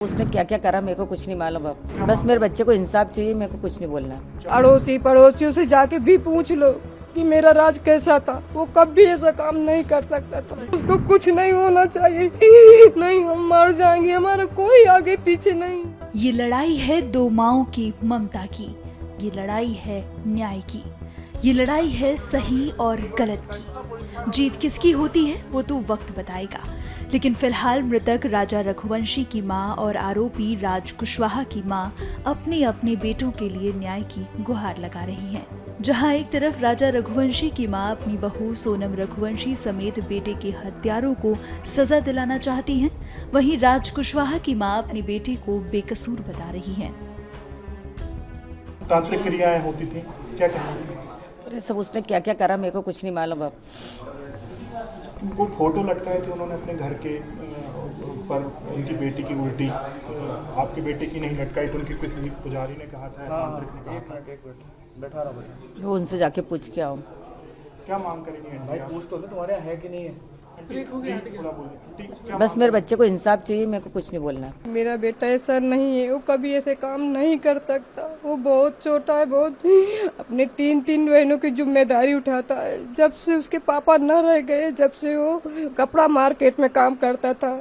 उसने क्या क्या करा मेरे को कुछ नहीं मालूम। अब बस मेरे बच्चे को इंसाफ चाहिए, मेरे को कुछ नहीं बोलना। अड़ोसी पड़ोसियों से जाके भी पूछ लो कि मेरा राज कैसा था। वो कभी ऐसा काम नहीं कर सकता था। उसको कुछ नहीं होना चाहिए। नहीं, हम मर जाएंगे, हमारा कोई आगे पीछे नहीं। ये लड़ाई है दो माओं की ममता की, ये लड़ाई है न्याय की, ये लड़ाई है सही और गलत की। जीत किसकी होती है वो तो वक्त बताएगा, लेकिन फिलहाल मृतक राजा रघुवंशी की मां और आरोपी राज कुशवाहा की मां अपने अपने बेटों के लिए न्याय की गुहार लगा रही हैं। जहां एक तरफ राजा रघुवंशी की मां अपनी बहू सोनम रघुवंशी समेत बेटे के हत्यारों को सजा दिलाना चाहती हैं, वहीं राज कुशवाहा की मां अपनी बेटी को बेकसूर बता रही हैं। तांत्रिक क्रियाएं होती थी, क्या कहेंगे? अरे सब उसने क्या क्या करा मेरे को कुछ नहीं मालूम। अब कोई फोटो लटकाए थे उन्होंने अपने घर के पर, उनकी बेटी की उल्टी, आपके बेटे की नहीं लटकाई तो उनकी किसी पुजारी ने कहा था, तांत्रिक ने कहा था। एक मिनट बैठा रहा भाई, वो उनसे जाके पूछ के आओ। क्या मांग करेंगे भाई पूछ तो ले तुम्हारे यहाँ है कि नहीं है। थोड़ा बोलिए। बस मेरे बच्चे को इंसाफ चाहिए, मेरे को कुछ नहीं बोलना। मेरा बेटा ऐसा नहीं है, वो कभी ऐसे काम नहीं कर सकता। वो बहुत छोटा है, बहुत अपने तीन बहनों की जिम्मेदारी उठाता है। जब से उसके पापा न रह गए, जब से वो कपड़ा मार्केट में काम करता था,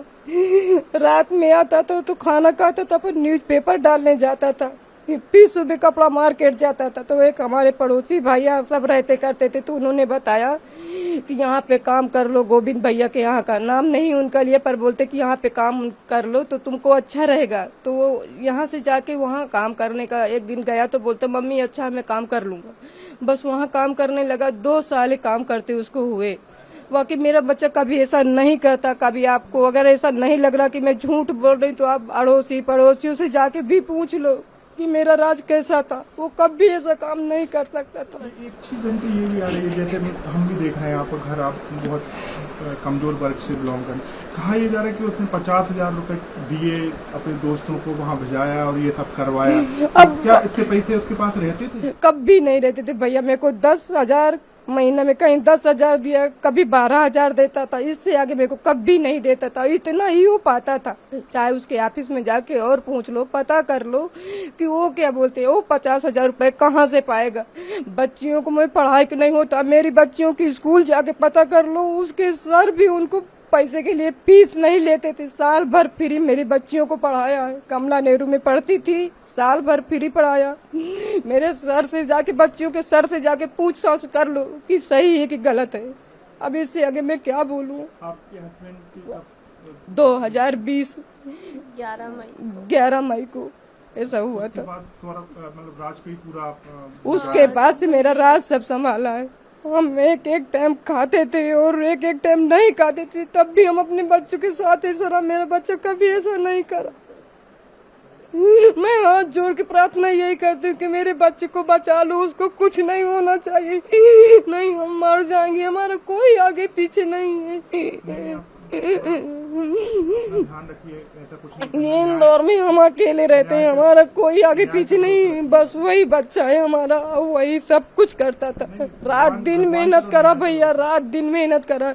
रात में आता था तो खाना खाता था, पर न्यूज़पेपर डालने जाता था, फिर सुबह कपड़ा मार्केट जाता था। तो एक हमारे पड़ोसी भैया सब रहते करते थे, तो उन्होंने बताया कि यहाँ पे काम कर लो। गोविंद भैया के यहाँ का नाम नहीं उनका लिए, पर बोलते कि यहाँ पे काम कर लो तो तुमको अच्छा रहेगा। तो वो यहाँ से जाके वहाँ काम करने का एक दिन गया तो बोलते मम्मी अच्छा मैं काम कर लूँगा। बस वहाँ काम करने लगा, 2 साल काम करते उसको हुए। बाकी मेरा बच्चा कभी ऐसा नहीं करता। कभी आपको अगर ऐसा नहीं लग रहा कि मैं झूठ बोल रही तो आप अड़ोसी पड़ोसियों से जाके भी पूछ लो कि मेरा राज कैसा था। वो कभी ऐसा काम नहीं कर सकता था। एक चीज तो ये भी आ रही है, जैसे हम भी देख रहे हैं आपका घर, आप बहुत कमजोर वर्ग से बिलोंग करें। कहा यह जा रहा है कि उसने 50,000 रुपए दिए अपने दोस्तों को, वहाँ भेजाया और ये सब करवाया। अब क्या इतने पैसे उसके पास रहते थे? कभी नहीं रहते थे भैया। मेरे को 10,000 महीने में, कहीं 10,000 दिया, कभी 12,000 देता था। इससे आगे मेरे को कभी नहीं देता था। इतना ही हो पाता था। चाहे उसके ऑफिस में जाके और पूछ लो, पता कर लो कि वो क्या बोलते हैं, वो 50,000 रुपए कहाँ से पाएगा। बच्चियों को मैं पढ़ाई के नहीं होता, मेरी बच्चियों की स्कूल जाके पता कर लो, उसके सर भी उनको पैसे के लिए फीस नहीं लेते थे। साल भर फ्री मेरी बच्चियों को पढ़ाया है। कमला नेहरू में पढ़ती थी, साल भर फ्री पढ़ाया। मेरे सर से जाके, बच्चियों के सर से जाके पूछताछ कर लो कि सही है कि गलत है। अब इससे आगे मैं क्या बोलूं। आपके हस्बैंड की 2020 11 मई को ऐसा हुआ था। मतलब राज पे ही पूरा उसके बाद से मेरा राज सब संभाला है। हम एक टाइम खाते थे और एक टाइम नहीं खाते थे, तब भी हम अपने बच्चों के साथ ऐसा रहा। मेरा बच्चा कभी ऐसा नहीं करा। मैं हाथ जोड़ के प्रार्थना यही करती हूँ कि मेरे बच्चे को बचा लो, उसको कुछ नहीं होना चाहिए। नहीं, हम मर जाएंगे, हमारा कोई आगे पीछे नहीं है। ध्यान रखिए, ऐसा कुछ नहीं। ये इंदौर में हम अकेले रहते हैं, हमारा कोई आगे पीछे नहीं, बस वही बच्चा है हमारा, वही सब कुछ करता था। रात दिन मेहनत करा भैया, रात दिन मेहनत करा।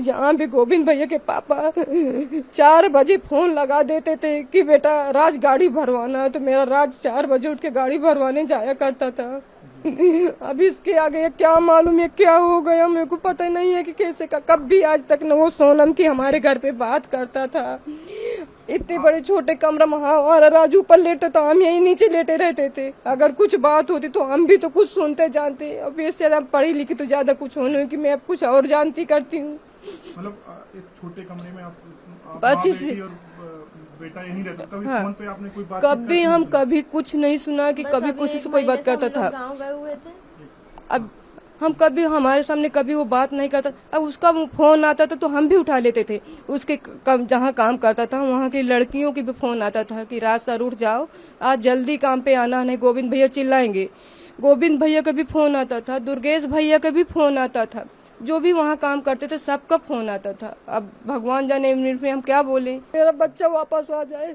यहाँ भी गोविंद भैया के पापा 4 बजे फोन लगा देते थे कि बेटा राज गाड़ी भरवाना है, तो मेरा राज 4 बजे उठ के गाड़ी भरवाने जाया करता था। अब इसके आगे क्या मालूम है क्या हो गया, मेरे को पता नहीं है कि कैसे का। कभी आज तक न वो सोनम की हमारे घर पे बात करता था। इतने बड़े छोटे कमरा में हमारा राजू ऊपर लेटा था, हम यही नीचे लेटे रहते थे। अगर कुछ बात होती तो हम भी तो कुछ सुनते जानते। अब इससे ज्यादा पढ़ी लिखी तो ज्यादा कुछ होने की मैं अब कुछ और जानती करती हूँ। मतलब इस छोटे कमरे में आप बस इसी बेटा यहीं रहता। कभी फोन पे आपने कोई बात कभी हम कभी कुछ नहीं सुना कि कभी कुछ से कोई बात करता था। गाँव गए हुए थे। अब हम कभी हमारे सामने कभी वो बात नहीं करता। अब उसका फोन आता था तो हम भी उठा लेते थे। उसके जहाँ काम करता था वहाँ की लड़कियों की भी फोन आता था कि राज सर उठ जाओ, आज जल्दी काम पे आना, नहीं गोविंद भैया चिल्लाएंगे। गोविंद भैया का भी फोन आता था, दुर्गेश भैया का भी फोन आता था। जो भी वहाँ काम करते थे सबका फोन आता था। अब भगवान जाने मिनट में हम क्या बोले। मेरा बच्चा वापस आ जाए।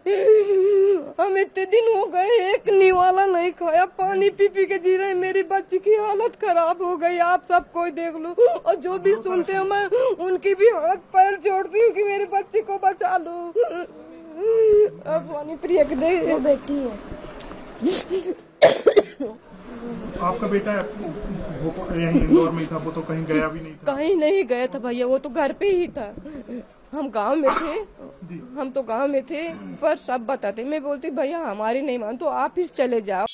हम इतने दिन हो गए एक निवाला नहीं खाया, पानी पी पी के जी रहे। मेरी बच्ची की हालत खराब हो गई, आप सब कोई देख लो। और जो भी सुनते हैं मैं उनकी भी हाथ पैर जोड़ती हूँ कि मेरे बच्चे को बचा लो। अब सोनी प्रिया के दे वो बैठी है। आपका बेटा यहीं इंदौर में ही था, वो तो कहीं गया भी नहीं था? कहीं नहीं गया था भैया, वो तो घर पे ही था। हम गांव में थे, हम तो गांव में थे, पर सब बताते। मैं बोलती भैया हमारी नहीं मान तो आप फिर चले जाओ।